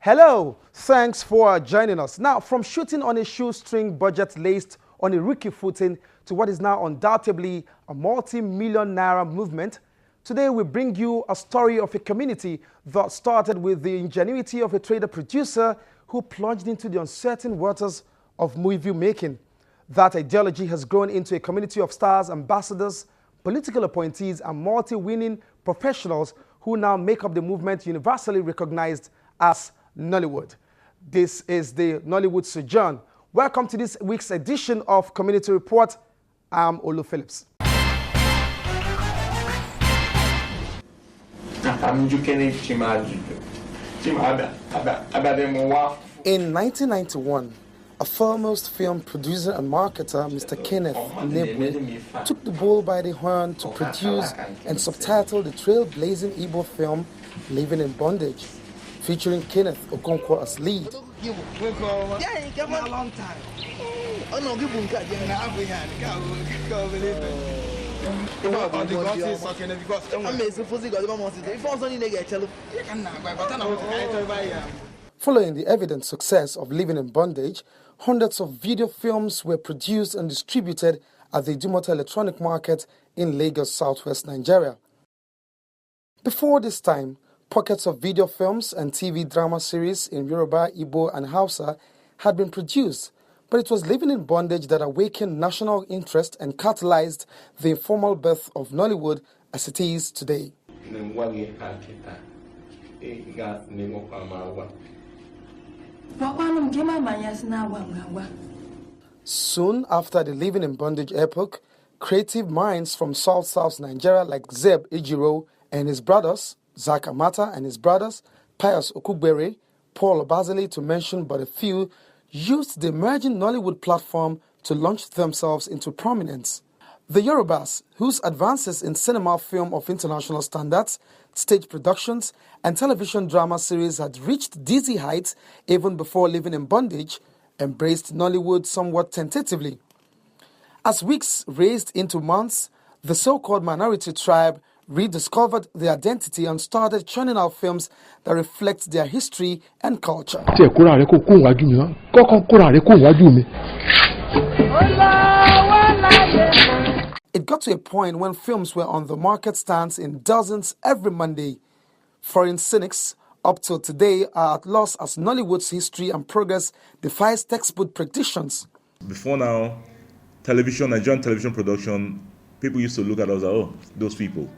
Hello, thanks for joining us. Now, from shooting on a shoestring budget laced on a rookie footing to what is now undoubtedly a multi-million naira movement, today we bring you a story of a community that started with the ingenuity of a trader producer who plunged into the uncertain waters of movie making. That ideology has grown into a community of stars, ambassadors, political appointees, and multi-winning professionals who now make up the movement universally recognized as Nollywood. This is the Nollywood Sojourn. Welcome to this week's edition of Community Report. I'm Olu Phillips. In 1991, a foremost film producer and marketer, Mr. Kenneth Nollywood, took the bull by the horn to produce and subtitle the trailblazing Igbo film Living in Bondage, featuring Kenneth Okonkwo as lead. Following the evident success of Living in Bondage, hundreds of video films were produced and distributed at the Idumota Electronic Market in Lagos, southwest Nigeria. Before this time, pockets of video films and TV drama series in Yoruba, Igbo, and Hausa had been produced, but it was Living in Bondage that awakened national interest and catalyzed the informal birth of Nollywood as it is today. Soon after the Living in Bondage epoch, creative minds from South Nigeria like Zeb Ejiro and his brothers, Zach Amata and his brothers, Pius Okugbere, Paul Obazili, to mention but a few, used the emerging Nollywood platform to launch themselves into prominence. The Yorubas, whose advances in cinema film of international standards, stage productions, and television drama series had reached dizzy heights even before Living in Bondage, embraced Nollywood somewhat tentatively. As weeks raced into months, the so-called minority tribe rediscovered their identity and started churning out films that reflect their history and culture. It got to a point when films were on the market stands in dozens every Monday. Foreign cynics, up till today, are at loss as Nollywood's history and progress defies textbook predictions. Before now, Nigerian television production, people used to look at us as, oh, those people.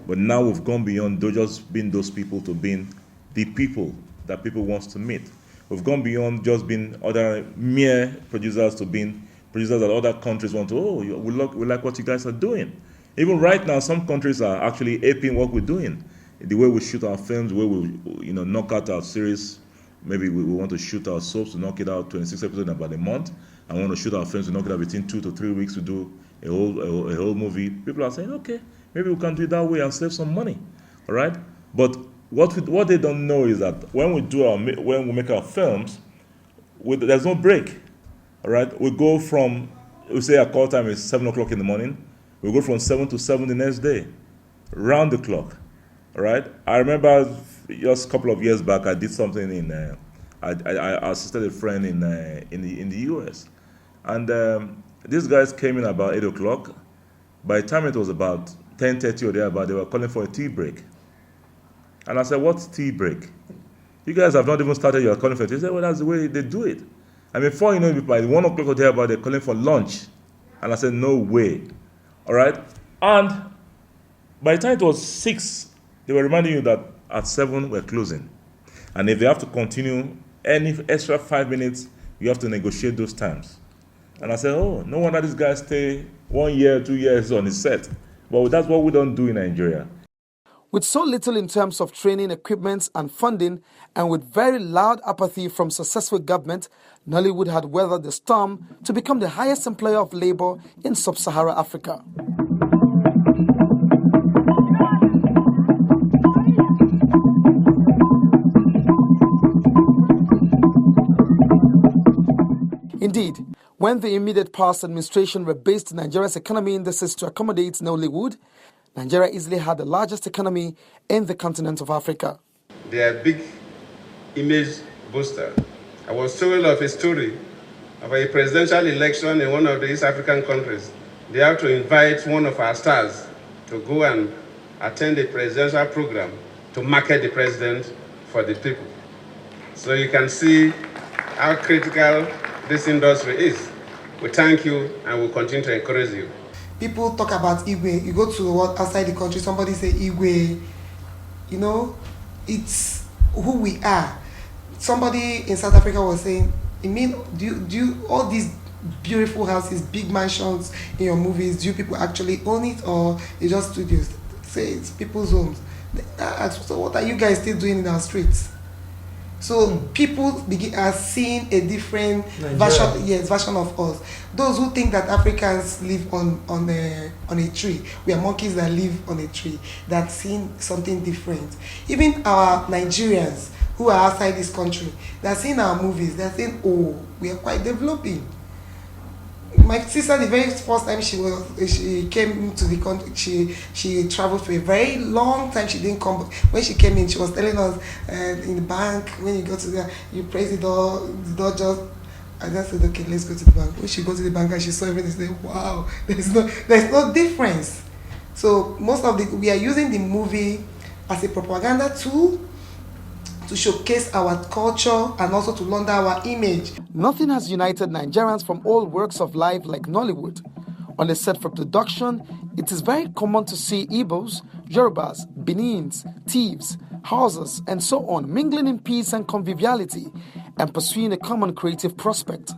But now we've gone beyond just being those people to being the people that people want to meet. We've gone beyond just being other mere producers to being producers that other countries want to, oh, we like what you guys are doing. Even right now, some countries are actually aping what we're doing. The way we shoot our films, the way we knock out our series. Maybe we want to shoot our soaps, to knock it out 26 episodes in about a month. And we want to shoot our films, to knock it out between 2 to 3 weeks to do a whole movie. People are saying, okay, maybe we can do it that way and save some money, all right? But what they don't know is that when we make our films, there's no break, all right? We go from, we say our call time is 7 o'clock in the morning. We go from 7 to 7 the next day, round the clock, all right? I remember just a couple of years back, I did something in, I assisted a friend in the US, and these guys came in about 8 o'clock. By the time it was about 10:30 or thereabout, they were calling for a tea break. And I said, what's tea break? You guys have not even started your calling for tea. They said, well, that's the way they do it. And before you know it, by 1 o'clock or thereabout, they're calling for lunch. And I said, no way. All right? And by the time it was 6, they were reminding you that at 7, we're closing. And if they have to continue any extra 5 minutes, you have to negotiate those times. And I said, oh, no wonder these guys stay 1 year, 2 years on the set. But that's what we don't do in Nigeria. With so little in terms of training, equipment, and funding, and with very loud apathy from successful government, Nollywood had weathered the storm to become the highest employer of labor in sub-Saharan Africa. Indeed, when the immediate past administration rebased Nigeria's economy indices to accommodate Nollywood, Nigeria easily had the largest economy in the continent of Africa. There are big image booster. I was told of a story of a presidential election in one of the East African countries. They have to invite one of our stars to go and attend a presidential program to market the president for the people. So you can see how critical this industry is. We thank you and we'll continue to encourage you. People talk about Igwe. You go to outside the country, somebody say Igwe. You know, it's who we are. Somebody in South Africa was saying, "I mean, do you all these beautiful houses, big mansions in your movies? Do you people actually own it, or it's just studios?" Say it's people's homes. So what are you guys still doing in our streets? So people are seeing a different version of us. Those who think that Africans live on a tree, we are monkeys that live on a tree, that seeing something different. Even our Nigerians who are outside this country, they're seeing our movies, they're saying, oh, we are quite developing. My sister, the very first time she came to the country, she traveled for a very long time. She didn't come. When she came in, she was telling us in the bank, when you go to there, you press the door just. I just said, okay, let's go to the bank. When she goes to the bank and she saw everything, she said, wow, there's no difference. So we are using the movie as a propaganda tool to showcase our culture and also to launder our image. Nothing has united Nigerians from all walks of life like Nollywood. On the set for production, it is very common to see Igbos, Yorubas, Benins, thieves, Hausas, and so on mingling in peace and conviviality and pursuing a common creative prospect.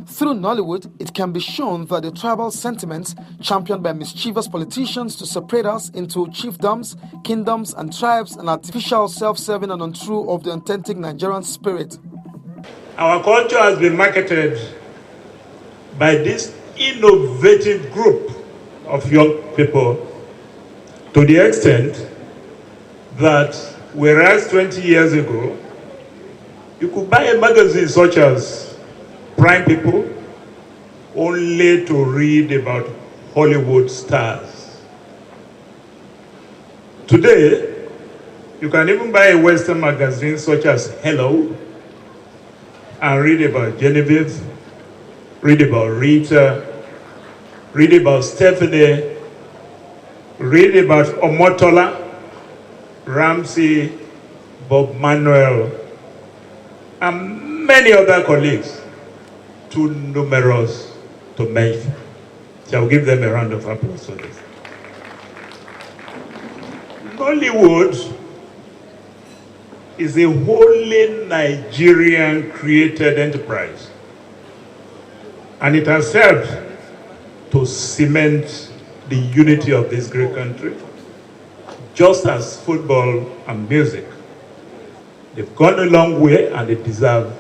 Through Nollywood, it can be shown that the tribal sentiments championed by mischievous politicians to separate us into chiefdoms, kingdoms, and tribes an artificial, self-serving and untrue of the authentic Nigerian spirit. Our culture has been marketed by this innovative group of young people to the extent that whereas 20 years ago, you could buy a magazine such as Prime People only to read about Hollywood stars. Today, you can even buy a Western magazine such as Hello and read about Genevieve, read about Rita, read about Stephanie, read about Omotola, Ramsey, Bob Manuel, and many other colleagues, too numerous to mention. Shall we give them a round of applause for this? Nollywood is a wholly Nigerian created enterprise, and it has helped to cement the unity of this great country, just as football and music. They've gone a long way and they deserve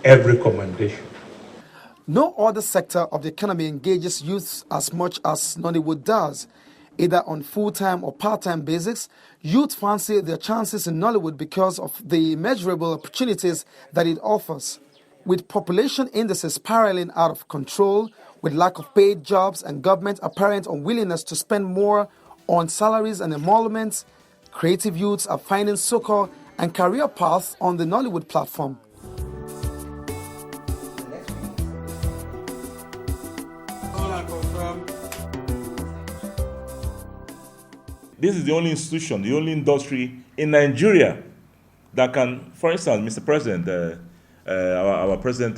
every commendation. No other sector of the economy engages youths as much as Nollywood does. Either on full-time or part-time basis, youth fancy their chances in Nollywood because of the immeasurable opportunities that it offers. With population indices spiraling out of control, with lack of paid jobs and government apparent unwillingness to spend more on salaries and emoluments, creative youths are finding succor and career paths on the Nollywood platform. This is the only institution, the only industry in Nigeria that can, for instance, Mr. President, our President,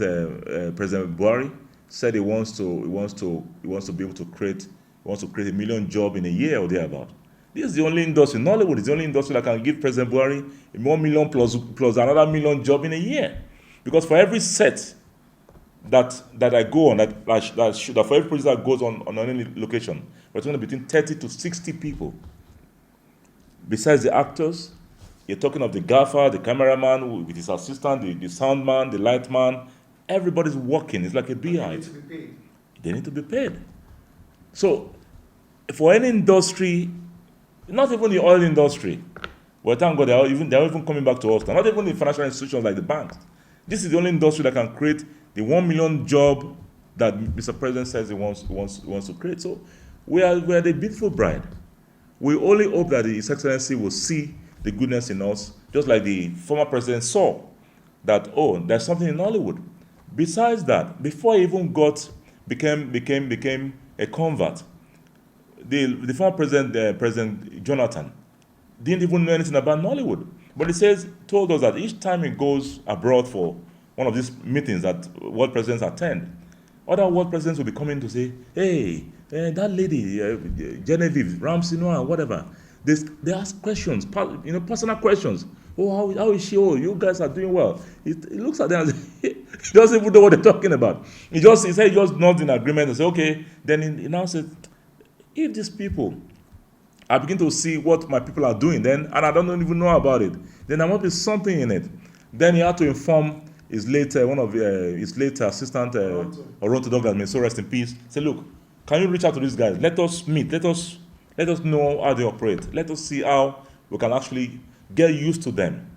President Buhari, said he wants to be able to create 1 million jobs in a year or thereabout. This is the only industry. Nollywood is the only industry that can give President Buhari 1 million plus another 1 million job in a year. Because for every set that I go on, that for every project that goes on any location, we're talking between 30 to 60 people. Besides the actors, you're talking of the gaffer, the cameraman with his assistant, the sound man, the light man. Everybody's working. It's like a beehive. They need to be paid. So, for any industry, not even the oil industry, well, thank God they're even coming back to us now. Not even the financial institutions like the banks. This is the only industry that can create the 1 million job that Mr. President says he wants to create. So, we are the beautiful bride. We only hope that His Excellency will see the goodness in us, just like the former president saw that, oh, there's something in Nollywood. Besides that, before he even became a convert, the former president, President Jonathan, didn't even know anything about Nollywood. But he told us that each time he goes abroad for one of these meetings that world presidents attend, other world presidents will be coming to say, hey, that lady, Genevieve, Ramsey Noah, whatever. They ask questions, personal questions. Oh, how is she? Oh, you guys are doing well. He looks at them and he doesn't even know what they're talking about. He said he just nods in agreement and say, okay. Then he now said, if these people, I begin to see what my people are doing, and I don't even know about it, then there must be something in it. Then he had to inform his late assistant, Oronto Douglas, may so rest in peace. Say, look, can you reach out to these guys? Let us meet. Let us know how they operate. Let us see how we can actually get used to them.